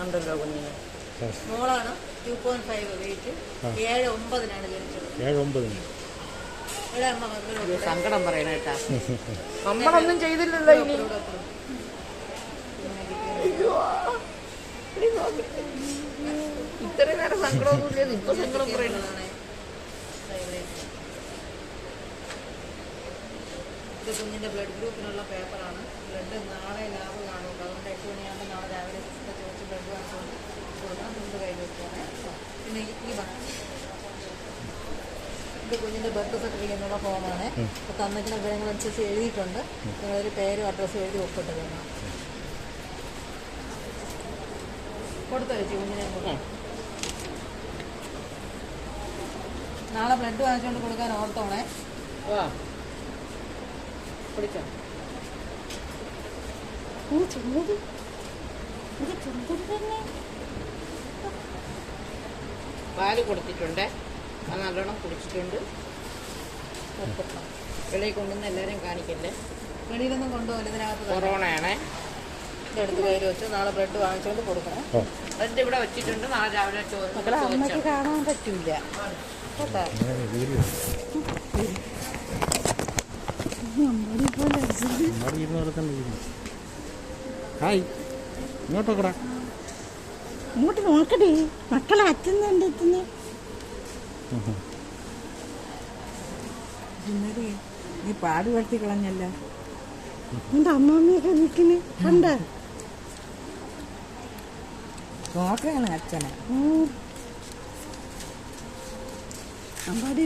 ഉണ്ടല്ലോ കുഞ്ഞിന്. മോളാണ് 2.5 വെയിറ്റ്. 7-9 ജനിച്ചത്. 7-9. സങ്കടം പറയണ കേട്ടാ. നമ്മളൊന്നും ചെയ്തില്ലല്ലോ ഇനി. ഇത്രയും നേരം സങ്കടമൊന്നുമില്ല, ഇപ്പൊ സങ്കടം പറയണതാണ്. ഇത് കുഞ്ഞിൻ്റെ ബ്ലഡ് ഗ്രൂപ്പിനുള്ള പേപ്പറാണ്. ബ്ലഡ് നാളെ ലാബ് കാണും. അതുകൊണ്ട് 8 മണിയാകുമ്പോൾ നാളെ രാവിലെ സിസ്റ്റർ ചോദിച്ച് ബ്ലഡ് വാങ്ങിച്ചുകൊണ്ട് കൊടുക്കണം. മുമ്പ് കയ്യിൽ വെക്കുകയാണ്. പിന്നെ ഈ ഇത് കുഞ്ഞിൻ്റെ ബർത്ത് സർട്ടിഫിക്കറ്റിനുള്ള ഫോമാണ്. അപ്പോൾ തന്നിക്കുന്ന വിവരങ്ങളനുസരിച്ച് എഴുതിയിട്ടുണ്ട്. നിങ്ങളൊരു പേരും അഡ്രസ്സും എഴുതി ഒപ്പിട്ട് തരണം. കൊടുത്തു വെച്ചു കുഞ്ഞിനെ. നാളെ ബ്ലഡ് വാങ്ങിച്ചുകൊണ്ട് കൊടുക്കാൻ ഓർത്തോണേ. പിടിച്ചോ. പാല് കൊടുത്തിട്ടുണ്ട്. അത് നല്ലോണം കുടിച്ചിട്ടുണ്ട്. വെളിയിൽ കൊണ്ടുവന്ന് എല്ലാവരെയും കാണിക്കല്ലേ. വെളിയിലൊന്നും കൊണ്ടുപോകല്ല, ഇതിനകത്ത് കൊറോണയാണേ. ഇതെടുത്ത് കയ്യിൽ വെച്ച് നാളെ ബ്ലഡ് വാങ്ങിച്ചുകൊണ്ട് കൊടുക്കണം. ബ്ലഡ് ഇവിടെ വെച്ചിട്ടുണ്ട്. നാളെ രാവിലെ മക്കളെ അമ്മയ്ക്ക് കാണാൻ പറ്റൂല കേട്ടാ. ഇങ്ങോട്ട് നോക്കടേ, മക്കളെ അച്ഛനുണ്ട് എത്തുന്നു. ഇന്നലെ നീ പാട് വളർത്തി കളഞ്ഞല്ല. എന്റെ അമ്മമ്മയൊക്കെ നിൽക്കുന്നു കണ്ട. നോക്കാണ് അച്ഛനെ. അമ്പാടി